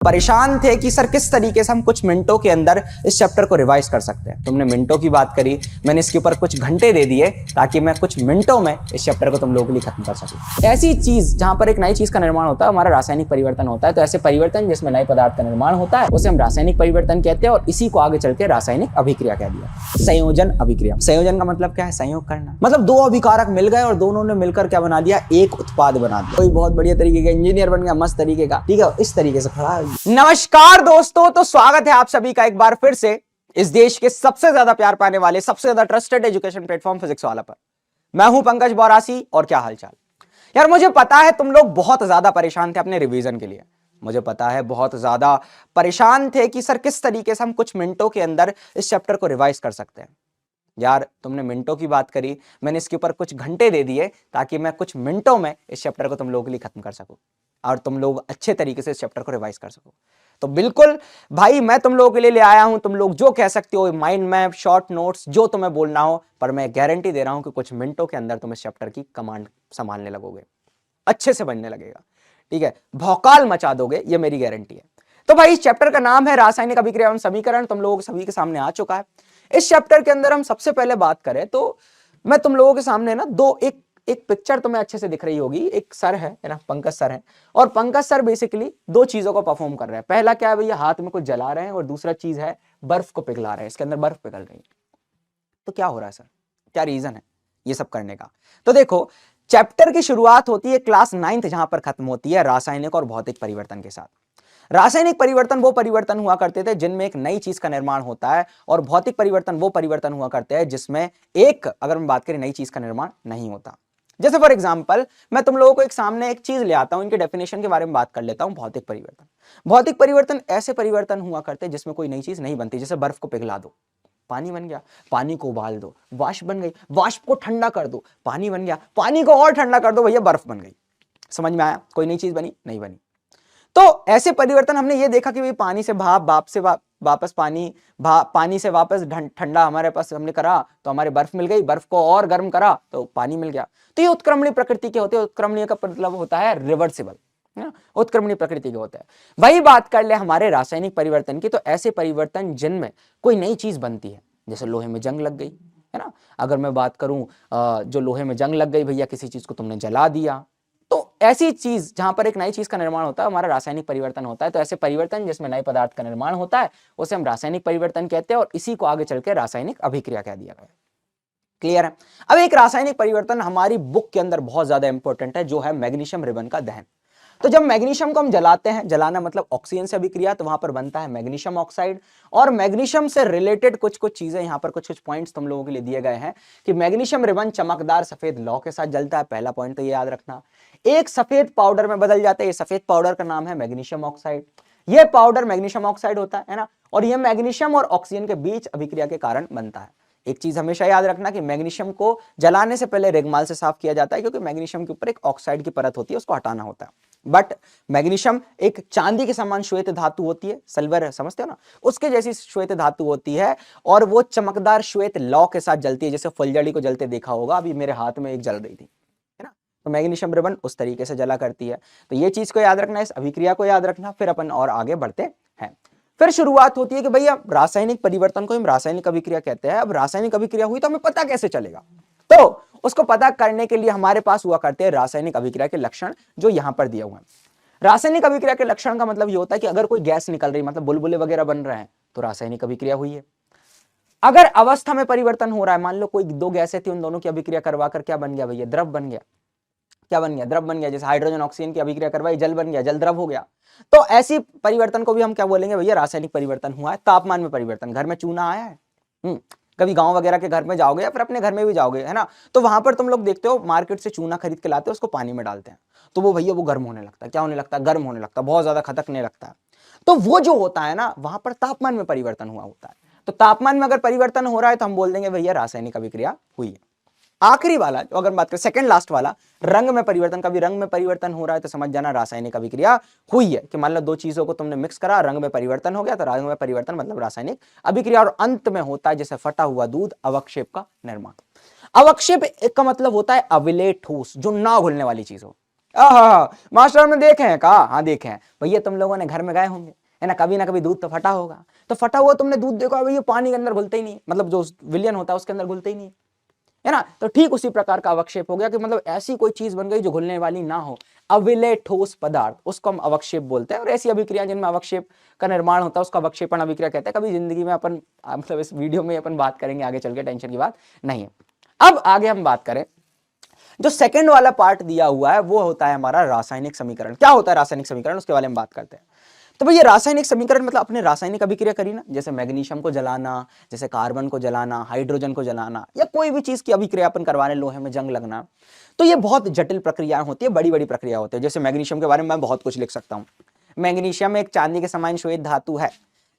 परेशान थे कि सर किस तरीके से हम कुछ मिनटों के अंदर इस चैप्टर को रिवाइज कर सकते हैं। तुमने मिनटों की बात करी, मैंने इसके ऊपर कुछ घंटे दे दिए ताकि मैं कुछ मिनटों में इस चैप्टर को तुम लोगों के लिए खत्म कर सकूं। ऐसी चीज जहां पर एक नई चीज का निर्माण होता है, हमारा रासायनिक परिवर्तन होता है। तो ऐसे परिवर्तन जिसमें नए पदार्थ का निर्माण होता है उसे हम रासायनिक परिवर्तन कहते हैं और इसी को आगे चल के रासायनिक अभिक्रिया कह दिया। संयोजन अभिक्रिया, संयोजन का मतलब क्या है? संयोग करना। मतलब दो अभिकारक मिल गए और दोनों ने मिलकर क्या बना दिया? एक उत्पाद बना दिया। कोई बहुत बढ़िया तरीके का इंजीनियर बन गया, मस्त तरीके का, ठीक है, इस तरीके से खड़ा है। नमस्कार दोस्तों, तो स्वागत है आप सभी का एक बार फिर से इस देश के सबसे ज्यादा प्यार पाने वाले, सबसे ज्यादा ट्रस्टेड एजुकेशन प्लेटफॉर्म फिजिक्स वाला पर। मैं हूं पंकज बौरासी और क्या हालचाल यार। मुझे पता है तुम लोग बहुत ज्यादा परेशान थे अपने रिवीजन के लिए। मुझे पता है बहुत ज्यादा परेशान थे कि सर किस तरीके से हम कुछ मिनटों के अंदर इस चैप्टर को रिवाइज कर सकते हैं। यार तुमने मिनटों की बात करी, मैंने इसके ऊपर कुछ घंटे दे दिए ताकि मैं कुछ मिनटों में इस चैप्टर को तुम लोगों के लिए खत्म कर सकूं और तुम लोग अच्छे तरीके से इस चैप्टर को रिवाइज कर सको। तो बिल्कुल भाई, मैं तुम लोगों के लिए ले आया हूं। तुम लोग जो कह सकते हो, माइंड मैप, शॉर्ट नोट्स, जो तुम्हें बोलना हो, पर मैं गारंटी दे रहा हूं कि कुछ मिनटों के अंदर तुम इस चैप्टर की कमांड संभालने लगोगे, अच्छे से बनने लगेगा, ठीक है, भौकाल मचा दोगे, ये मेरी गारंटी है। तो भाई इस चैप्टर का नाम है रासायनिक अभिक्रिया एवं समीकरण। तुम लोगों के सभी के सामने आ चुका है। इस चैप्टर के अंदर हम सबसे पहले बात करें तो मैं तुम लोगों के सामने ना एक पिक्चर तुम्हें अच्छे से दिख रही होगी। एक सर है ना, पंकज सर है, और पंकज सर बेसिकली दो चीजों को परफॉर्म कर रहे हैं। पहला क्या है भैया, हाथ में कुछ जला रहे हैं, और दूसरा चीज है बर्फ को पिघला रहे हैं। इसके अंदर बर्फ पिघल रही है। तो क्या हो रहा है सर, क्या रीजन है ये सब करने का? तो देखो, चैप्टर की शुरुआत होती है क्लास 9th, जहां पर खत्म होती है रासायनिक और भौतिक परिवर्तन के साथ। रासायनिक परिवर्तन वो परिवर्तन हुआ करते थे जिनमें एक नई चीज का निर्माण होता है, और भौतिक परिवर्तन वो परिवर्तन हुआ करते हैं जिसमें एक, अगर हम बात करें, नई चीज का निर्माण नहीं होता। जैसे फॉर एग्जांपल मैं तुम लोगों को एक सामने एक चीज ले आता हूं, इनके डेफिनेशन के बारे में बात कर लेता हूं। भौतिक परिवर्तन, भौतिक परिवर्तन ऐसे परिवर्तन हुआ करते हैं जिसमें कोई नई चीज नहीं बनती। जैसे बर्फ को पिघला दो, पानी बन गया, पानी को उबाल दो, वाष्प बन गई, वाष्प को ठंडा कर दो, पानी बन गया, पानी को और ठंडा कर दो, भैया बर्फ बन गई। समझ में आया? कोई नई चीज बनी? नहीं बनी। तो ऐसे परिवर्तन हमने ये देखा कि भाई पानी से भाप, भाप से वापस पानी, पानी से वापस ठंडा हमारे पास हमने करा तो हमारे बर्फ मिल गई, बर्फ को और गर्म करा तो पानी मिल गया। तो ये उत्क्रमणीय प्रकृति के होते हैं। उत्क्रमणीय का मतलब होता है रिवर्सिबल, उत्क्रमणीय प्रकृति के होते हैं। वही बात कर ले हमारे रासायनिक परिवर्तन की, तो ऐसे परिवर्तन जिनमें कोई नई चीज बनती है, जैसे लोहे में जंग लग गई, है ना। अगर मैं बात करूं, जो लोहे में जंग लग गई भैया, किसी चीज को तुमने जला दिया, तो ऐसी चीज जहां पर एक नई चीज का निर्माण होता है, हमारा रासायनिक परिवर्तन होता है। तो ऐसे परिवर्तन जिसमें नए पदार्थ का निर्माण होता है उसे हम रासायनिक परिवर्तन कहते हैं और इसी को आगे चल के रासायनिक अभिक्रिया कह दिया गया। क्लियर है? अब एक रासायनिक परिवर्तन हमारी बुक के अंदर बहुत ज्यादा इंपॉर्टेंट है, जो है मैग्नीशियम रिबन का दहन। तो जब मैग्नीशियम को हम जलाते हैं, जलाना मतलब ऑक्सीजन से अभिक्रिया, तो वहां पर बनता है मैग्नीशियम ऑक्साइड। और मैग्नीशियम से रिलेटेड कुछ कुछ चीजें यहां पर, कुछ कुछ पॉइंट्स तुम लोगों के लिए दिए गए हैं कि मैग्नीशियम रिबन चमकदार सफेद लौ के साथ जलता है। पहला पॉइंट तो ये याद रखना। एक सफेद पाउडर में बदल जाता है। ये सफेद पाउडर का नाम है मैग्नीशियम ऑक्साइड। ये पाउडर मैग्नीशियम ऑक्साइड होता है ना, और ये मैग्नीशियम और ऑक्सीजन के बीच अभिक्रिया के कारण बनता है। एक चीज हमेशा याद रखना कि मैग्नीशियम को जलाने से पहले रेगमाल से साफ किया जाता है, क्योंकि मैग्नीशियम के ऊपर एक ऑक्साइड की परत होती है, उसको हटाना होता है। बट मैग्नीशियम एक चांदी के समान श्वेत धातु होती है, सिल्वर समझते हो ना, उसके जैसी श्वेत धातु होती है, और वो चमकदार श्वेत लौ के साथ जलती है। जैसे फुलझड़ी को जलते देखा होगा, अभी मेरे हाथ में एक जल रही थी, है ना। तो मैग्नीशियम रिबन उस तरीके से जला करती है। तो ये चीज को याद रखना, इस अभिक्रिया को याद रखना। फिर अपन और आगे बढ़ते हैं। फिर शुरुआत होती है कि भैया रासायनिक परिवर्तन को हम रासायनिक अभिक्रिया कहते हैं। अब रासायनिक अभिक्रिया हुई तो हमें पता कैसे चलेगा? तो उसको पता करने के लिए हमारे पास हुआ करते हैं रासायनिक अभिक्रिया के लक्षण, जो यहां पर दिए हुए हैं। रासायनिक अभिक्रिया के लक्षण का मतलब ये होता है कि अगर कोई गैस निकल रही, मतलब बुलबुले वगैरह बन रहे हैं, तो रासायनिक अभिक्रिया हुई है। अगर अवस्था में परिवर्तन हो रहा है, मान लो कोई दो गैसें थी, उन दोनों की अभिक्रिया करवाकर क्या बन गया भैया? द्रव बन गया। क्या बन गया? द्रव बन गया। जैसे हाइड्रोजन ऑक्सीजन की अभिक्रिया करवाई, जल बन गया, जल द्रव हो गया। तो ऐसी परिवर्तन को भी हम क्या बोलेंगे भैया? रासायनिक परिवर्तन हुआ है। तापमान में परिवर्तन, घर में चूना आया है, कभी गांव वगैरह के घर में जाओगे या फिर अपने घर में भी जाओगे, है ना, तो वहां पर तुम लोग देखते हो मार्केट से चूना खरीद के लाते हो, उसको पानी में डालते हैं, तो वो भैया वो गर्म होने लगता है। क्या होने लगता है? गर्म होने लगता है, बहुत ज्यादा खदकने लगता है। तो वो जो होता है ना, वहां पर तापमान में परिवर्तन हुआ होता है। तो तापमान में अगर परिवर्तन हो रहा है तो हम बोल देंगे भैया रासायनिक अभिक्रिया हुई है। आखिरी वाला, जो अगर बात करें सेकंड लास्ट वाला, रंग में परिवर्तन, कभी रंग में परिवर्तन हो रहा है तो समझ जाना रासायनिक अभिक्रिया हुई है। कि मान लो दो चीजों को तुमने मिक्स करा, रंग में परिवर्तन हो गया, तो रंग में परिवर्तन मतलब रासायनिक अभिक्रिया। और अंत में होता है जैसे फटा हुआ दूध, अवक्षेप का निर्माण। अवक्षेप का मतलब होता है अविलेय ठोस, जो ना घुलने वाली चीज हो। मास्टर हमने देखे हैं, कहा हाँ देखे हैं भैया, तुम लोगों ने घर में गए होंगे है ना कभी दूध तो फटा होगा, तो फटा हुआ तुमने दूध देखा भैया पानी के अंदर घुलता ही नहीं, मतलब जो विलियन होता है उसके अंदर घुलता ही नहीं है ना। तो ठीक उसी प्रकार का अवक्षेप हो गया कि मतलब ऐसी कोई चीज बन गई जो घुलने वाली ना हो, अविलय ठोस पदार्थ, उसको हम अवक्षेप बोलते हैं। और ऐसी अभिक्रिया जिनमें अवक्षेप का निर्माण होता है उसका अवक्षेपण अभिक्रिया कहते हैं। कभी जिंदगी में अपन मतलब इस वीडियो में अपन बात करेंगे आगे चल के, टेंशन की बात नहीं है। अब आगे हम बात करें, जो सेकंड वाला पार्ट दिया हुआ है वो होता है हमारा रासायनिक समीकरण। क्या होता है रासायनिक समीकरण, उसके बारे में बात करते हैं। तो भैया रासायनिक समीकरण मतलब अपने रासायनिक अभिक्रिया करी ना, जैसे मैग्नीशियम को जलाना, जैसे कार्बन को जलाना, हाइड्रोजन को जलाना, या कोई भी चीज की अभिक्रिया अपन करवाने, लोहे में जंग लगना, तो ये बहुत जटिल प्रक्रियाएं होती है, बड़ी बड़ी प्रक्रिया होती है। जैसे मैग्नीशियम के बारे में मैं बहुत कुछ लिख सकता हूँ। मैग्नीशियम एक चांदी के समान श्वेत धातु है,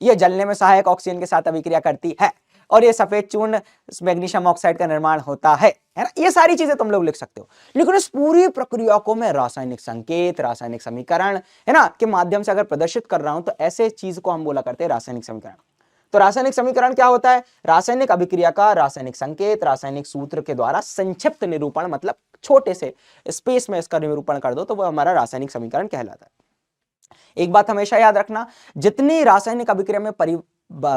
यह जलने में सहायक ऑक्सीजन के साथ अभिक्रिया करती है, और ये सफेद चूर्ण मैग्नीशियम ऑक्साइड का निर्माण होता है ना। ये सारी चीजें तुम लोग लिख सकते हो, लेकिन इस पूरी प्रक्रिया को मैं रासायनिक संकेत, रासायनिक समीकरण है ना के माध्यम से अगर प्रदर्शित कर रहा हूं, तो ऐसे चीज को हम बोला करते हैं रासायनिक समीकरण। तो रासायनिक समीकरण क्या होता है, रासायनिक अभिक्रिया का रासायनिक संकेत रासायनिक सूत्र के द्वारा संक्षिप्त निरूपण, मतलब छोटे से स्पेस में इसका निरूपण कर दो तो वो हमारा रासायनिक समीकरण कहलाता है। एक बात हमेशा याद रखना, जितनी रासायनिक अभिक्रिया में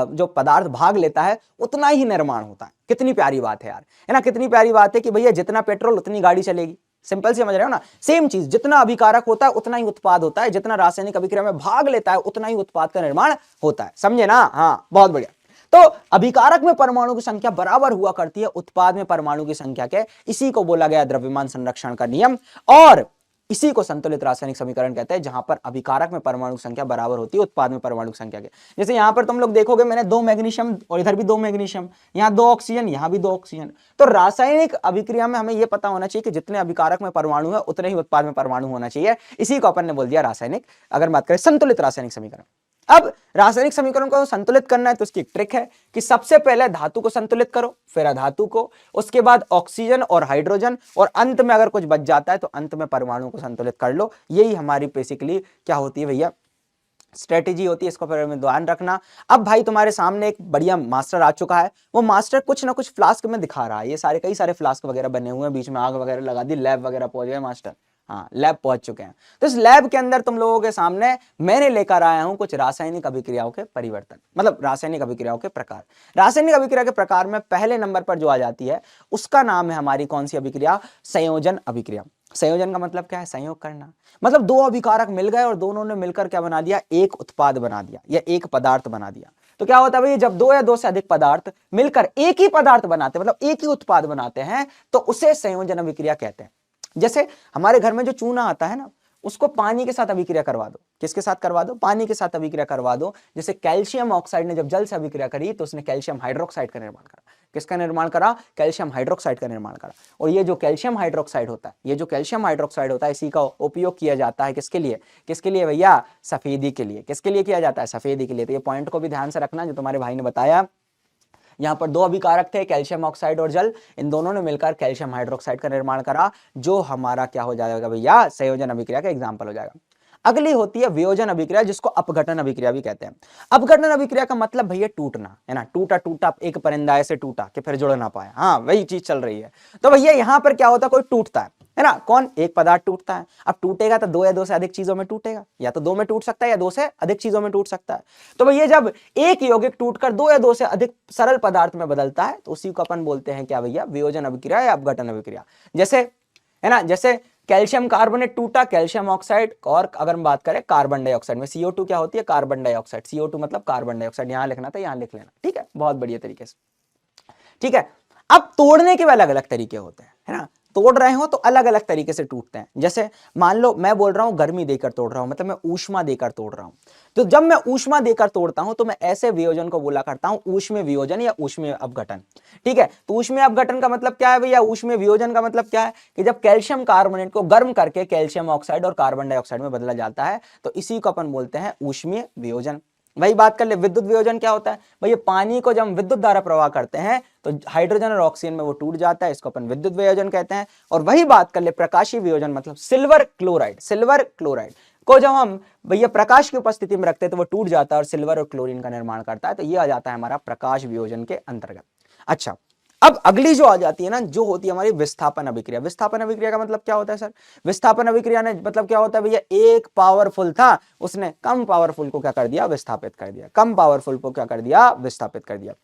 जो पदार्थ भाग लेता है उतना ही निर्माण होता है। कितनी प्यारी बात है यार, है ना, कितनी प्यारी बात है कि भैया जितना पेट्रोल उतनी गाड़ी चलेगी। सिंपल समझ रहे हो ना, सेम चीज, जितना अभिकारक होता है उतना ही उत्पाद होता है, जितना रासायनिक अभिक्रिया में भाग लेता है उतना ही उत्पाद का निर्माण होता है। समझे ना, हाँ बहुत बढ़िया। तो अभिकारक में परमाणु की संख्या बराबर हुआ करती है उत्पाद में परमाणु की संख्या के, इसी को बोला गया द्रव्यमान संरक्षण का नियम, और इसी को संतुलित रासायनिक समीकरण कहते हैं, जहां पर अभिकारक में परमाणु संख्या बराबर होती है उत्पाद में परमाणु संख्या के। जैसे यहां पर तुम लोग देखोगे मैंने 2 मैग्नीशियम और इधर भी 2 मैग्नीशियम, यहां 2 ऑक्सीजन, यहां भी 2 ऑक्सीजन। तो रासायनिक अभिक्रिया में हमें यह पता होना चाहिए कि जितने अभिकारक में परमाणु है उतने ही उत्पाद में परमाणु होना चाहिए। इसी को अपन ने बोल दिया रासायनिक, अगर बात करें संतुलित रासायनिक समीकरण। अब रासायनिक समीकरण को संतुलित करना है तो उसकी एक ट्रिक है कि सबसे पहले धातु को संतुलित करो, फिर अधातु को, उसके बाद ऑक्सीजन और हाइड्रोजन, और अंत में अगर कुछ बच जाता है तो अंत में परमाणु को संतुलित कर लो। यही हमारी बेसिकली क्या होती है भैया, स्ट्रेटेजी होती है। इसको फिर में ध्यान रखना। अब भाई तुम्हारे सामने एक बढ़िया मास्टर आ चुका है, वो मास्टर कुछ ना कुछ फ्लास्क में दिखा रहा है। ये सारे कई सारे फ्लास्क वगैरह बने हुए हैं, बीच में आग वगैरह लगा दी, लैब वगैरह पहुंच गए मास्टर, हाँ लैब पहुंच चुके हैं। तो इस लैब के अंदर तुम लोगों के सामने मैंने लेकर आया हूं कुछ रासायनिक अभिक्रियाओं के परिवर्तन, मतलब रासायनिक अभिक्रियाओं के प्रकार। रासायनिक अभिक्रिया के प्रकार में पहले नंबर पर जो आ जाती है उसका नाम है हमारी कौन सी अभिक्रिया, संयोजन अभिक्रिया। संयोजन का मतलब क्या है, संयोग करना, मतलब 2 अभिकारक मिल गए और दोनों ने मिलकर क्या बना दिया, एक उत्पाद बना दिया या एक पदार्थ बना दिया। तो क्या होता है भाई, जब 2 या 2 से अधिक पदार्थ मिलकर एक ही पदार्थ बनाते हैं, मतलब एक ही उत्पाद बनाते हैं, तो उसे संयोजन अभिक्रिया कहते हैं। जैसे हमारे घर में जो चूना आता है ना, उसको पानी के साथ अभिक्रिया करवा दो। किसके साथ करवा दो, पानी के साथ अभिक्रिया करवा दो। जैसे कैल्शियम ऑक्साइड ने जब जल से अभिक्रिया करी तो उसने कैल्शियम हाइड्रोक्साइड का निर्माण करा। किसका निर्माण करा, कैल्शियम हाइड्रोक्साइड का निर्माण करा। और ये जो कैल्शियम हाइड्रोक्साइड होता है, ये जो कैल्शियम हाइड्रोक्साइड होता है, इसी का उपयोग किया जाता है किसके लिए, किसके लिए भैया, सफेदी के लिए। किसके लिए किया जाता है, सफेदी के लिए। तो ये पॉइंट को भी ध्यान से रखना जो तुम्हारे भाई ने बताया। यहां पर 2 अभिकारक थे, कैल्शियम ऑक्साइड और जल, इन दोनों ने मिलकर कैल्शियम हाइड्रोक्साइड का निर्माण करा, जो हमारा क्या हो जाएगा भैया, संयोजन अभिक्रिया का एग्जाम्पल हो जाएगा। अगली होती है वियोजन अभिक्रिया, जिसको अपघटन अभिक्रिया भी कहते हैं। अपघटन अभिक्रिया का मतलब भैया टूटना, है ना, टूटा टूटा एक परिंदा ऐसे टूटा कि फिर जुड़ ना पाया, हाँ वही चीज चल रही है। तो भैया यहां पर क्या होता है, कोई टूटता है ना, कौन, एक पदार्थ टूटता है। अब टूटेगा तो 2 या 2 से अधिक चीजों में टूटेगा, या तो 2 में टूट सकता है या 2 से अधिक चीजों में टूट सकता है। तो भैया जब एक यौगिक टूटकर 2 या 2 से अधिक सरल पदार्थ में बदलता है तो उसी को अपन बोलते हैं क्या भैया, वियोजन अभिक्रिया या अपघटन अभिक्रिया। जैसे है ना, जैसे कैल्शियम कार्बोनेट टूटा, कैल्शियम ऑक्साइड, और अगर हम बात करें कार्बन डाइऑक्साइड में, CO2 क्या होती है, कार्बन डाइऑक्साइड। CO2 मतलब कार्बन डाइऑक्साइड, यहां लिखना था यहां लिख लेना, ठीक है, बहुत बढ़िया तरीके से, ठीक है। अब तोड़ने के भी अलग अलग तरीके होते हैं, है ना, तोड़ रहे हो तो अलग अलग तरीके से टूटते हैं। जैसे मान लो मैं बोल रहा हूं गर्मी देकर तोड़ रहा हूं, मतलब मैं ऊष्मा देकर तोड़ रहा हूं। तो जब मैं ऊष्मा देकर तोड़ता हूं तो मैं ऐसे वियोजन को बोला करता हूं ऊष्मीय वियोजन या ऊष्मीय अपघटन, ठीक है। तो ऊष्मीय अपघटन का मतलब क्या है भैया, ऊष्मीय वियोजन का मतलब क्या है कि जब कैल्शियम कार्बोनेट को गर्म करके कैल्शियम ऑक्साइड और कार्बन डाइऑक्साइड में बदला जाता है तो इसी को अपन बोलते हैं ऊष्मीय वियोजन। वही बात कर ले, विद्युत वियोजन क्या होता है भैया, पानी को जब हम विद्युत धारा प्रवाह करते हैं तो हाइड्रोजन और ऑक्सीजन में वो टूट जाता है, इसको अपन विद्युत वियोजन कहते हैं। और वही बात कर ले प्रकाशीय वियोजन, मतलब सिल्वर क्लोराइड, सिल्वर क्लोराइड को जब हम भैया प्रकाश की उपस्थिति में रखते हैं तो वो टूट जाता है और सिल्वर और क्लोरीन का निर्माण करता है, तो ये आ जाता है हमारा प्रकाश वियोजन के अंतर्गत। अच्छा, अब अगली जो आ जाती है ना, जो होती है हमारी विस्थापन अभिक्रिया। विस्थापन अभिक्रिया का मतलब क्या होता है सर? विस्थापन अभिक्रिया ने मतलब क्या होता है भैया, एक पावरफुल था, उसने कम पावरफुल को क्या कर दिया, विस्थापित कर दिया। कम पावरफुल को क्या कर दिया, विस्थापित कर दिया।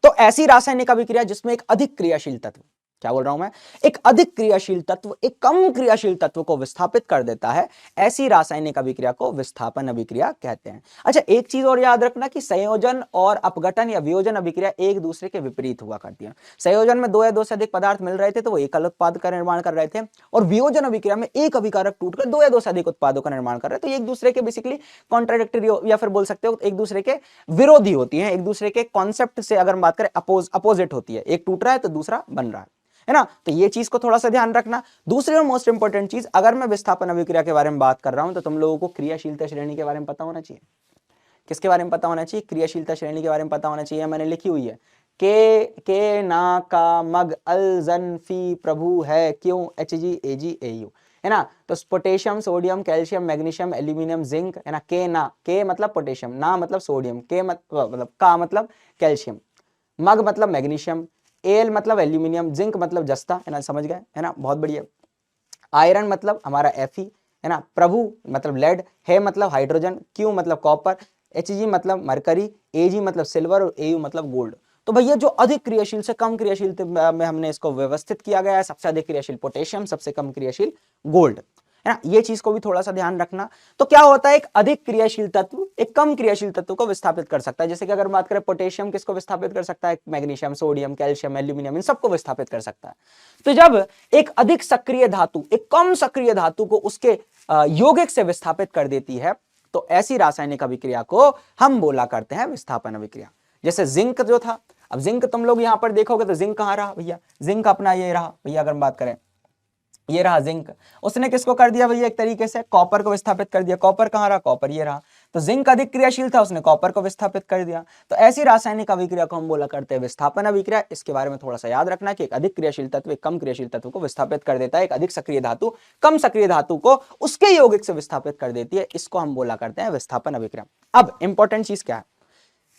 तो ऐसी रासायनिक अभिक्रिया जिसमें एक अधिक क्रियाशील तत्व, क्या बोल रहा हूं मैं, एक अधिक क्रियाशील तत्व एक कम क्रियाशील तत्व को विस्थापित कर देता है, ऐसी रासायनिक अभिक्रिया को विस्थापन अभिक्रिया कहते हैं। अच्छा, एक चीज और याद रखना कि संयोजन और अपघटन या वियोजन अभिक्रिया एक दूसरे के विपरीत हुआ करती है। संयोजन में दो या दो से अधिक पदार्थ मिल रहे थे तो वो एक अलग उत्पाद का निर्माण कर रहे थे, और वियोजन अभिक्रिया में एक अभिकारक टूटकर दो या दो से अधिक उत्पादों का निर्माण कर रहे थे। तो एक दूसरे के बेसिकली कॉन्ट्राडिक्टरी, या फिर बोल सकते हो एक दूसरे के विरोधी होती है, एक दूसरे के कॉन्सेप्ट से अगर हम बात करें अपोजिट होती है। एक टूट रहा है तो दूसरा बन रहा है ना। तो ये चीज को थोड़ा सा ध्यान रखना। दूसरी और मोस्ट इंपॉर्टेंट चीज, अगर मैं विस्थापन अभिक्रिया के बारे में बात कर रहा हूं तो तुम लोगों को क्रियाशीलता श्रेणी के बारे में पता होना चाहिए। किसके बारे में पता होना चाहिए? क्रियाशीलता श्रेणी के बारे में पता होना चाहिए। मैंने लिखी हुई है, के ना का मग अल जन फी प्रभु है क्यों Hg Ag Au, है ना। तो potassium, sodium, calcium, magnesium, aluminium, zinc, है ना। के ना, के मतलब पोटेशियम, ना मतलब सोडियम, के मतलब का मतलब कैल्शियम, मग मतलब मैग्नीशियम, एल मतलब एल्यूमिनियम, जिंक मतलब जस्ता, है ना, समझ गए, है ना, बहुत बढ़िया। आयरन मतलब हमारा Fe, है ना। प्रभु मतलब लेड, है मतलब हाइड्रोजन, क्यू मतलब कॉपर, Hg मतलब मरकरी, Ag मतलब सिल्वर और Au मतलब गोल्ड। तो भैया जो अधिक क्रियाशील से कम क्रियाशील में हमने इसको व्यवस्थित किया गया है। सबसे अधिक क्रियाशील पोटेशियम, सबसे कम क्रियाशील गोल्ड, है ना। ये चीज को भी थोड़ा सा ध्यान रखना। तो क्या होता है, एक अधिक क्रियाशील तत्व एक कम क्रियाशील तत्व को विस्थापित कर सकता है। जैसे कि अगर बात करें पोटेशियम किसको विस्थापित कर सकता है, मैग्नीशियम, सोडियम, कैल्शियम, एल्यूमिनियम, इन सबको विस्थापित कर सकता है। तो जब एक अधिक सक्रिय धातु एक कम सक्रिय धातु को उसके यौगिक से विस्थापित कर देती है, तो ऐसी रासायनिक अभिक्रिया को हम बोला करते हैं विस्थापन अभिक्रिया। जैसे जिंक जो था, अब जिंक तुम लोग यहां पर देखोगे तो जिंक कहां रहा भैया, जिंक अपना ये रहा भैया। अगर हम बात करें, ये रहा जिंक, उसने किसको कर दिया भैया, एक तरीके से कॉपर को विस्थापित कर दिया। कॉपर कहां रहा, कॉपर ये रहा। तो जिंक अधिक क्रियाशील था, उसने कॉपर को विस्थापित कर दिया। तो ऐसी रासायनिक अभिक्रिया को हम बोला करते हैं विस्थापन अभिक्रिया। इसके बारे में थोड़ा सा याद रखना कि एक अधिक क्रियाशील तत्व एक कम क्रियाशील तत्व को विस्थापित कर देता है, एक अधिक सक्रिय धातु कम सक्रिय धातु को उसके यौगिक से विस्थापित कर देती है। इसको हम बोला करते हैं विस्थापन अभिक्रिया। अब इंपॉर्टेंट चीज क्या है,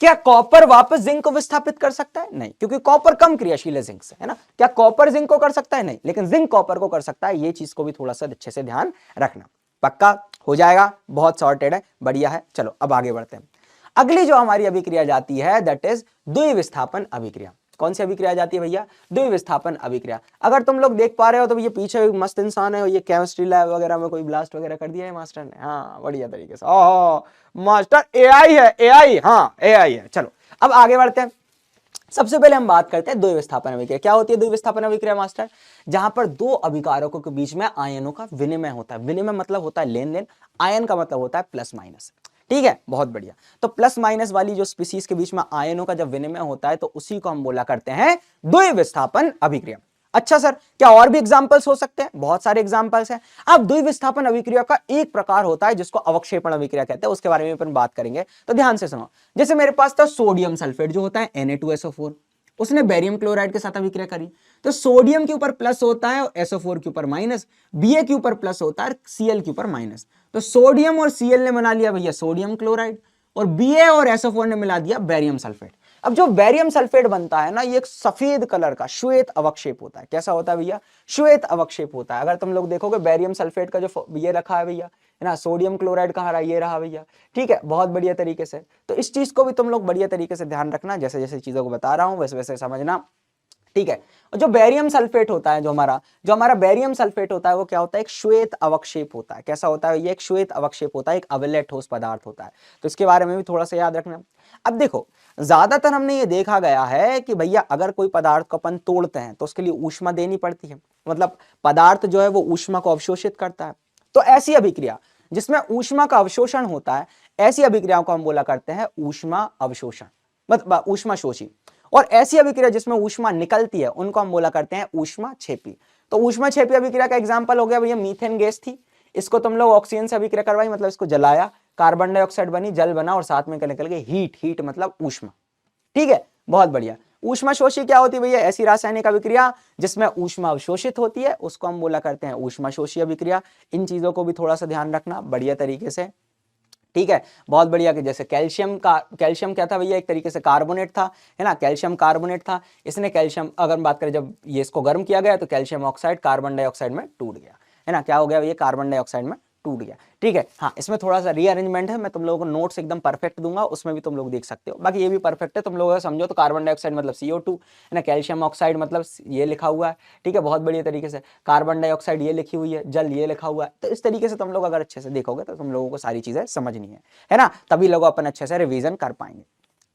क्या कॉपर वापस जिंक को विस्थापित कर सकता है? नहीं, क्योंकि कॉपर कम क्रियाशील है जिंक से, है ना। क्या कॉपर जिंक को कर सकता है? नहीं, लेकिन जिंक कॉपर को कर सकता है। ये चीज को भी थोड़ा सा अच्छे से ध्यान रखना। पक्का हो जाएगा, बहुत सॉर्टेड है, बढ़िया है। चलो अब आगे बढ़ते हैं। अगली जो हमारी अभिक्रिया जाती है दैट इज द्विविस्थापन अभिक्रिया। कौन सी अभिक्रिया जाती है भैया? द्विविस्थापन अभिक्रिया। अगर तुम लोग देख पा रहे हो तो ये पीछे एक मस्त इंसान है, ये केमिस्ट्री लैब वगैरह में कोई ब्लास्ट वगैरह कर दिया है मास्टर ने। हाँ, बढ़िया तरीके से। ओह मास्टर एआई है, एआई, हाँ एआई है। चलो अब आगे बढ़ते हैं। सबसे पहले हम बात करते हैं द्विविस्थापन अभिक्रिया। क्या होती है द्विविस्थापन अभिक्रिया मास्टर? जहां पर दो अभिकारकों के बीच में आयनों का विनिमय होता है। विनिमय मतलब होता है लेन देन, आयन का मतलब होता है प्लस माइनस। ठीक है, बहुत बढ़िया। तो प्लस माइनस वाली जो स्पीसीज के बीच में आयनों का जब विनिमय होता है तो उसी को हम बोला करते हैं द्विविस्थापन अभिक्रिया। अच्छा सर, क्या और भी एग्जांपल्स हो सकते हैं? बहुत सारे एग्जांपल्स हैं। अब द्विविस्थापन अभिक्रिया का एक प्रकार होता है जिसको अवक्षेपण अभिक्रिया कहते हैं, उसके बारे में अपन बात करेंगे, तो ध्यान से सुनो। जैसे मेरे पास था सोडियम सल्फेट जो होता है Na2SO4, उसने बेरियम क्लोराइड के साथ अभिक्रिया करी, तो सोडियम के ऊपर प्लस होता है और SO4 के ऊपर माइनस, Ba के ऊपर प्लस होता है, Cl के ऊपर माइनस। तो सोडियम और Cl ने बना लिया भैया सोडियम क्लोराइड, और Ba और SO4 ने मिला दिया बेरियम सल्फेट। अब जो बेरियम सल्फेट बनता है ना, ये एक सफेद कलर का श्वेत अवक्षेप होता है। कैसा होता है भैया? श्वेत अवक्षेप होता है। अगर तुम लोग देखोगे बेरियम सल्फेट का जो ये रखा है भैया, है ना, सोडियम क्लोराइड कहाँ रहा, ये रहा भैया। ठीक है, बहुत बढ़िया तरीके से। तो इस चीज को भी तुम लोग बढ़िया तरीके से ध्यान रखना, जैसे जैसे चीजों को बता रहा हूं वैसे वैसे समझना। ठीक है, और जो बेरियम सल्फेट होता है, जो हमारा बेरियम सल्फेट होता है, वो क्या होता है? एक श्वेत अवक्षेप होता है। कैसा होता है? ये एक श्वेत अवक्षेप होता है, एक अवलय ठोस पदार्थ होता है। तो इसके बारे में भी थोड़ा सा याद रखना। अब देखो, ज्यादातर हमने ये देखा गया है कि भैया अगर कोई पदार्थ को अपन तोड़ते हैं तो उसके लिए ऊष्मा देनी पड़ती है, मतलब पदार्थ जो है वो ऊष्मा को अवशोषित करता है। तो ऐसी अभिक्रिया जिसमें ऊष्मा का अवशोषण होता है, ऐसी अभिक्रियाओं को हम बोला करते हैं ऊष्मा अवशोषण, मतलब ऊष्मा शोषी। और ऐसी अभिक्रिया जिसमें ऊष्मा निकलती है उनको हम बोला करते हैं ऊष्मा छेपी। तो ऊष्मा छेपी अभिक्रिया का एग्जांपल हो गया भैया मीथेन गैस थी, इसको तुम लोग ऑक्सीजन से अभिक्रिया करवाई, मतलब इसको जलाया, कार्बन डाइऑक्साइड बनी, जल बना, और साथ में निकल गई हीट। हीट मतलब ऊष्मा। ठीक है, बहुत बढ़िया। ऊष्मा शोषी क्या होती है भैया? ऐसी रासायनिक अभिक्रिया जिसमें ऊष्मा अवशोषित होती है उसको हम बोला करते हैं ऊष्मा शोषी अभिक्रिया। इन चीजों को भी थोड़ा सा ध्यान रखना बढ़िया तरीके से। ठीक है, बहुत बढ़िया। कि जैसे कैल्शियम क्या था भैया, एक तरीके से कार्बोनेट था, है ना, कैल्शियम कार्बोनेट था। इसने कैल्शियम, अगर बात करें जब ये इसको गर्म किया गया तो कैल्शियम ऑक्साइड कार्बन डाइऑक्साइड में टूट गया, है ना, क्या हो गया भैया, कार्बन डाइऑक्साइड में टूट गया। ठीक है, हाँ, इसमें थोड़ा सा रीअरेंजमेंट है, मैं तुम लोगों को नोट्स एकदम परफेक्ट दूंगा, उसमें भी तुम लोग देख सकते हो, बाकी ये भी परफेक्ट है, तुम लोग समझो तो कार्बन डाइऑक्साइड मतलब CO2, है ना, कैल्शियम ऑक्साइड मतलब ये लिखा हुआ है। ठीक है, बहुत बढ़िया तरीके से, कार्बन डाइऑक्साइड ये लिखी हुई है, जल ये लिखा हुआ है। तो इस तरीके से तुम लोग अगर अच्छे से देखोगे तो तुम लोगों को सारी चीजें समझनी है ना, तभी लोग अपन अच्छे से रिवीजन कर पाएंगे।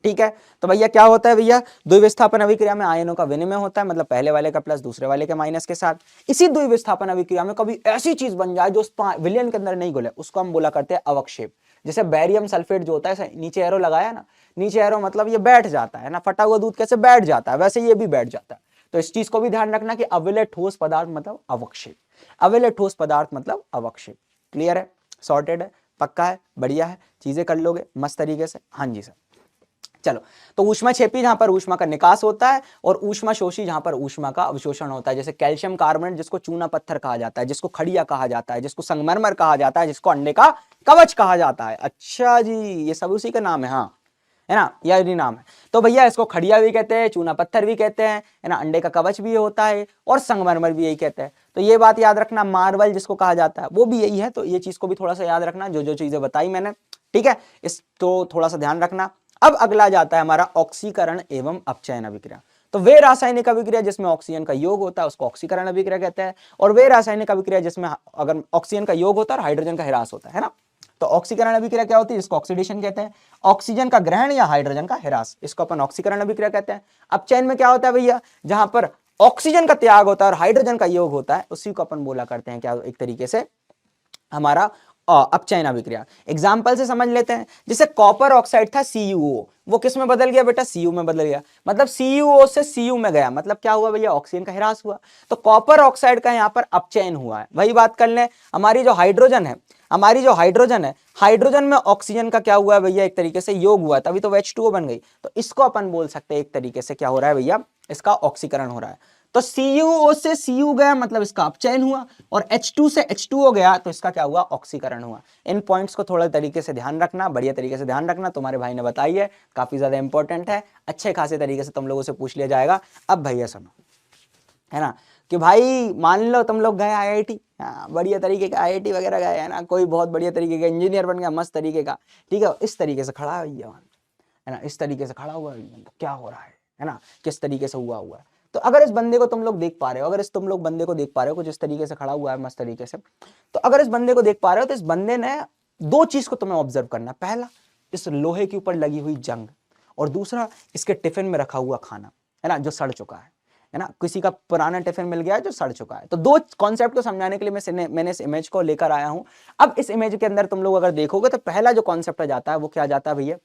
ठीक है, तो भैया क्या होता है भैया, द्विविस्थापन अभिक्रिया में आयनों का विनिमय होता है, मतलब पहले वाले का प्लस दूसरे वाले के माइनस के साथ। इसी द्विविस्थापन अभिक्रिया में कभी ऐसी चीज बन जाए जो उस विलयन के अंदर नहीं घुले, उसको हम बोला करते हैं अवक्षेप। जैसे बैरियम सल्फेट जो होता है, नीचे एरो लगाया ना, नीचे एरो मतलब ये बैठ जाता है ना, फटा हुआ दूध कैसे बैठ जाता है, वैसे ये भी बैठ जाता है। तो इस चीज को भी ध्यान रखना कि अविलय ठोस पदार्थ मतलब अवक्षेप, अविलय ठोस पदार्थ मतलब अवक्षेप। क्लियर है, सॉर्टेड है, पक्का है, बढ़िया है, चीजें कर लोगे मस्त तरीके से। हाँ जी सर, चलो। तो ऊष्माक्षेपी जहां पर ऊष्मा का निकास होता है, और ऊष्माशोषी जहां पर ऊष्मा का अवशोषण होता है। जैसे कैल्शियम कार्बोनेट जिसको चूना पत्थर कहा जाता है, जिसको खड़िया कहा जाता है, जिसको संगमरमर कहा जाता है, जिसको अंडे का कवच कहा जाता है। अच्छा जी, ये सब उसी का नाम है, हाँ, है ना, यही नाम है। तो भैया इसको खड़िया भी कहते हैं, चूना पत्थर भी कहते हैं, है ना, अंडे का कवच भी होता है, और संगमरमर भी यही कहते हैं। तो ये बात याद रखना, मार्बल जिसको कहा जाता है वो भी यही है। तो ये चीज को भी थोड़ा सा याद रखना, जो जो चीजें बताई मैंने। ठीक है, इस तो थोड़ा सा ध्यान रखना। अब अगला जाता है हमारा ऑक्सीकरण एवं अपचयन अभिक्रिया। तो वे रासायनिक अभिक्रिया जिसमें ऑक्सीजन का योग होता है उसको ऑक्सीकरण अभिक्रिया कहते हैं, और वे रासायनिक अभिक्रिया जिसमें अगर ऑक्सीजन का योग होता है और हाइड्रोजन का ह्रास होता है ना, तो ऑक्सीकरण अभिक्रिया क्या होती है, जिसको ऑक्सीडेशन कहते हैं। ऑक्सीजन का ग्रहण या हाइड्रोजन का ह्रास, इसको अपन ऑक्सीकरण अभिक्रिया कहते हैं। अपचयन में क्या होता है भैया, जहां पर ऑक्सीजन का त्याग होता है और हाइड्रोजन का योग होता है, उसी को अपन बोला करते हैं क्या, एक तरीके से हमारा अपचयन अभिक्रिया। एग्जाम्पल से समझ लेते हैं, जैसे कॉपर ऑक्साइड था CuO, वो किस में बदल गया बेटा, Cu में बदल गया, मतलब CuO से Cu में गया, मतलब क्या हुआ भैया, ऑक्सीजन का ह्रास हुआ। तो कॉपर ऑक्साइड का यहाँ पर अपचयन हुआ है। वही बात कर लें, हमारी जो हाइड्रोजन है, हाइड्रोजन में ऑक्सीजन का क्या हुआ है भैया, एक तरीके से योग हुआ है, तभी तो H2O बन गई। तो इसको अपन बोल सकते हैं एक तरीके से क्या हो रहा है भैया, इसका ऑक्सीकरण हो रहा है। तो CuO से Cu गया, मतलब इसका अपचयन हुआ, और H2 से H2O गया, तो इसका क्या हुआ, ऑक्सीकरण हुआ। इन पॉइंट्स को थोड़ा तरीके से ध्यान रखना, बढ़िया तरीके से ध्यान रखना, तुम्हारे भाई ने बताई है, काफी ज्यादा इंपॉर्टेंट है, अच्छे खासे तरीके से तुम लोगों से पूछ लिया जाएगा। अब भैया सुनो, है ना, कि भाई मान लो तुम लोग गए IIT, बढ़िया तरीके का IIT वगैरह गए, है ना, कोई बहुत बढ़िया तरीके का इंजीनियर बन गया मस्त तरीके का, ठीक है, इस तरीके से खड़ा है भैया, है ना, इस तरीके से खड़ा हुआ है, क्या हो रहा है ना, किस तरीके से हुआ है। तो अगर इस बंदे को तुम लोग देख पा रहे हो, तुम लोग बंदे को देख पा रहे हो कुछ इस तरीके से खड़ा हुआ है मस्त तरीके से, तो अगर इस बंदे को देख पा रहे हो तो इस बंदे ने दो चीज को तुम्हें ऑब्जर्व करना, पहला इस लोहे के ऊपर लगी हुई जंग, और दूसरा इसके टिफिन में रखा हुआ खाना, है ना, जो सड़ चुका है ना, किसी का पुराना टिफिन मिल गया है जो सड़ चुका है। तो दो कॉन्सेप्ट को समझाने के लिए मैंने इस इमेज को लेकर आया हूं। अब इस इमेज के अंदर तुम लोग अगर देखोगे तो पहला जो कॉन्सेप्ट आ जाता है वो क्या जाता है भैया,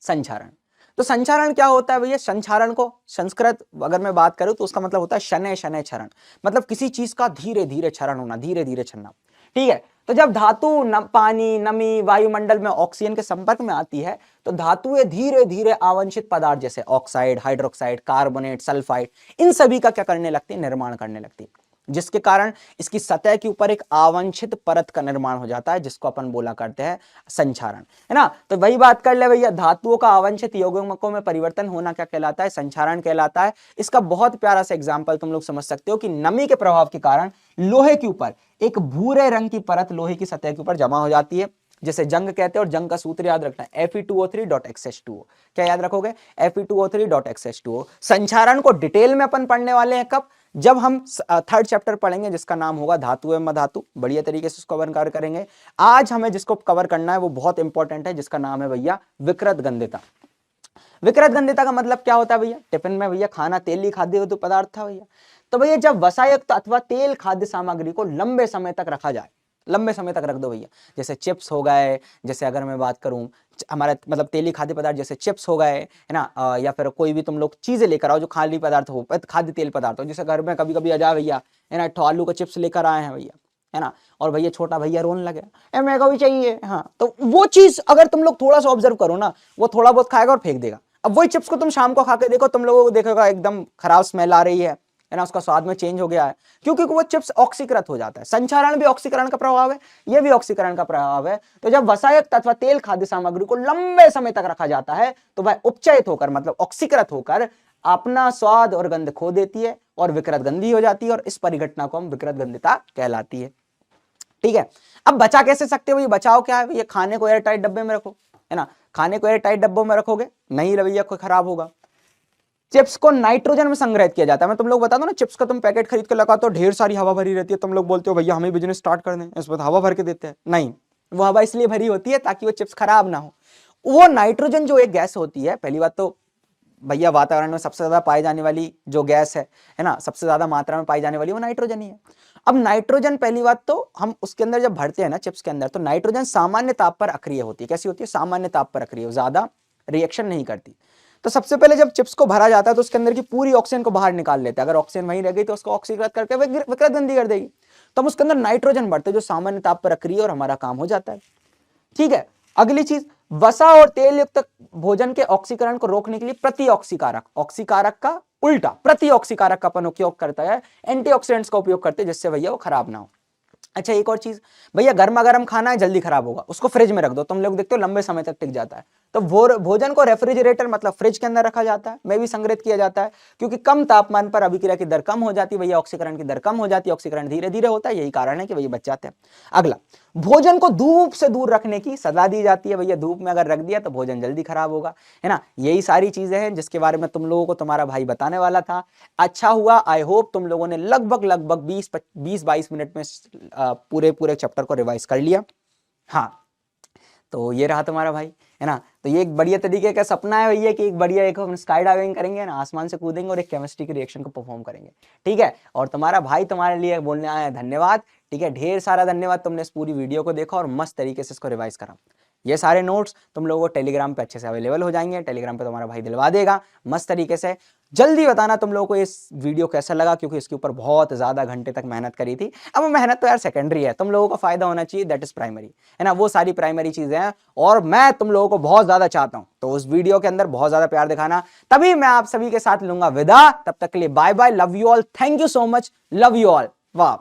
संचारण। तो संचारण क्या होता है भैया, संचारण को संस्कृत अगर मैं बात करूं तो उसका मतलब होता है शनय शनय क्षरण, मतलब किसी चीज का धीरे धीरे क्षरण होना, धीरे धीरे छनना। ठीक है, तो जब धातु पानी, नमी, वायुमंडल में ऑक्सीजन के संपर्क में आती है तो धातुएं धीरे धीरे आवांशित पदार्थ जैसे ऑक्साइड, हाइड्रोक्साइड, कार्बोनेट, सल्फाइड, इन सभी का क्या करने लगती है, निर्माण करने लगती है, जिसके कारण इसकी सतह के ऊपर एक आवांशित परत का निर्माण हो जाता है, जिसको अपन बोला करते हैं संचारण, है ना। तो वही बात कर ले भैया, धातुओं का आवांशित यौगिकों में परिवर्तन होना क्या कहलाता है, संचारण कहलाता है। इसका बहुत प्यारा सा एग्जांपल तुम लोग समझ सकते हो कि नमी के प्रभाव के कारण लोहे के ऊपर एक भूरे रंग की परत लोहे की सतह के ऊपर जमा हो जाती है, जैसे जंग कहते हैं, और जंग का सूत्र याद रखना है Fe2O3.XH2O। क्या याद रखोगे, Fe2O3.XH2O। संचारण को डिटेल में अपन पढ़ने वाले हैं कब, जब हम थर्ड चैप्टर पढ़ेंगे जिसका नाम होगा धातु एवं अधातु, बढ़िया तरीके से उसको कवर करेंगे। आज हमें जिसको कवर करना है वो बहुत इंपॉर्टेंट है, जिसका नाम है भैया विकृत गंधिता। विकृत गंधिता का मतलब क्या होता है भैया, टिफिन में भैया खाना तेली खाद्य पदार्थ था भैया, तो भैया जब वसायुक्त अथवा तेल खाद्य सामग्री को लंबे समय तक रखा जाए, लंबे समय तक रख दो भैया, जैसे चिप्स हो गए, जैसे अगर मैं बात करूं हमारा मतलब तेली खाद्य पदार्थ जैसे चिप्स हो गए, है ना, या फिर कोई भी तुम लोग चीजें लेकर आओ जो खाद्य पदार्थ हो, खाद्य तेल पदार्थ हो, जैसे घर में कभी कभी आ जाए भैया, है ना, आलू का चिप्स लेकर आए हैं भैया, है ना, और भैया छोटा भैया रोने लगे, मेरे को भी चाहिए, हाँ, तो वो चीज अगर तुम लोग थोड़ा सा ऑब्जर्व करो ना, वो थोड़ा बहुत खाएगा और फेंक देगा। अब वही चिप्स को तुम शाम को खा के देखो, तुम लोगों को देखेगा एकदम खराब स्मेल आ रही है, है ना, उसका स्वाद में चेंज हो गया है, क्योंकि वो चिप्स ऑक्सीकृत हो जाता है। संचारण भी ऑक्सीकरण का प्रभाव है, ये भी ऑक्सीकरण का प्रभाव है। तो जब वसायक तत्व तेल खाद्य सामग्री को लंबे समय तक रखा जाता है तो वह उपचयित होकर मतलब ऑक्सीकृत होकर अपना स्वाद और गंध खो देती है और विकृत गंधी हो जाती है, और इस परिघटना को हम विकृत गंधिता कहलाती है। ठीक है, अब बचा कैसे सकते हो? ये बचाओ क्या है? ये खाने को एयर टाइट डब्बे में रखो, है ना, खाने को एयर टाइट डब्बों में रखोगे नहीं रवैया को खराब होगा। चिप्स को नाइट्रोजन में संग्रहित किया जाता है। मैं तुम लोग बता दो ना, चिप्स का तुम पैकेट खरीद के लगाते हो, ढेर सारी हवा भरी रहती है, तुम लोग बोलते हो भैया हमें बिजनेस स्टार्ट कर दें, इसमें हवा भर के देते हैं। नहीं, वो हवा इसलिए भरी होती है ताकि वो चिप्स खराब ना हो। वो नाइट्रोजन जो एक गैस होती है, पहली बात तो भैया वातावरण में सबसे ज्यादा पाई जाने वाली जो गैस है ना, सबसे ज्यादा मात्रा में पाई जाने वाली वो नाइट्रोजन ही है। अब नाइट्रोजन पहली बात तो हम उसके अंदर जब भरते हैं ना चिप्स के अंदर, तो नाइट्रोजन सामान्य ताप पर अक्रिय होती है। कैसी होती है? सामान्य ताप पर अक्रिय, ज्यादा रिएक्शन नहीं करती। तो सबसे पहले जब चिप्स को भरा जाता है तो उसके अंदर की पूरी ऑक्सीजन को बाहर निकाल लेते हैं। अगर ऑक्सीजन वहीं रह गई तो उसको ऑक्सीकृत करके विकृत गंधी कर देगी। तो हम उसके अंदर नाइट्रोजन भरते हैं जो सामान्य ताप पर अक्रिय, और हमारा काम हो जाता है। ठीक है, अगली चीज, वसा और तेल युक्त भोजन के ऑक्सीकरण को रोकने के लिए प्रतिऑक्सीकारक, ऑक्सीकारक का उल्टा प्रतिऑक्सीकारक का अपन उपयोग करता है, एंटीऑक्सीडेंट्स का उपयोग करते हैं जिससे भैया वो खराब ना हो। अच्छा, एक और चीज, भैया गर्मा गर्म खाना है जल्दी खराब होगा, उसको फ्रिज में रख दो, तुम लोग देखते हो लंबे समय तक टिक जाता है। तो भोजन को रेफ्रिजरेटर मतलब फ्रिज के अंदर रखा जाता है, में भी संग्रहित किया जाता है, क्योंकि कम तापमान पर अभिक्रिया की दर कम हो जाती है भैया, ऑक्सीकरण की दर कम हो जाती है, ऑक्सीकरण धीरे धीरे होता है, यही कारण है कि भैया बच जाते हैं। अगला, भोजन को धूप से दूर रखने की सलाह दी जाती है भैया, धूप में अगर रख दिया तो भोजन जल्दी खराब होगा, है ना। यही सारी चीजें हैं जिसके बारे में तुम लोगों को तुम्हारा भाई बताने वाला था। अच्छा हुआ, आई होप तुम लोगों ने लगभग 20-22 मिनट में पूरे चैप्टर को रिवाइज कर लिया। हाँ, तो ये रहा तुम्हारा भाई, है ना। तो ये एक बढ़िया तरीके का सपना है भैया कि एक बढ़िया एक हम स्काई डाइविंग करेंगे ना, आसमान से कूदेंगे और एक केमिस्ट्री के रिएक्शन को परफॉर्म करेंगे। ठीक है, और तुम्हारा भाई तुम्हारे लिए बोलने आया है धन्यवाद। ठीक है, ढेर सारा धन्यवाद, तुमने इस पूरी वीडियो को देखा और मस्त तरीके से इसको रिवाइज करा। ये सारे नोट्स तुम लोगों को टेलीग्राम पे अच्छे से अवेलेबल हो जाएंगे, टेलीग्राम पे तुम्हारा भाई दिलवा देगा मस्त तरीके से। जल्दी बताना तुम लोगों को इस वीडियो कैसा लगा, क्योंकि इसके ऊपर बहुत ज्यादा घंटे तक मेहनत करी थी। अब वो मेहनत तो यार सेकेंडरी है, तुम लोगों को फायदा होना चाहिए, दैट इज प्राइमरी, है ना। वो सारी प्राइमरी चीजें हैं और मैं तुम लोगों को बहुत ज्यादा चाहता हूं, तो उस वीडियो के अंदर बहुत ज्यादा प्यार दिखाना, तभी मैं आप सभी के साथ लूंगा विदा। तब तक के लिए bye bye, love you all, thank you so much, love you all, वाह।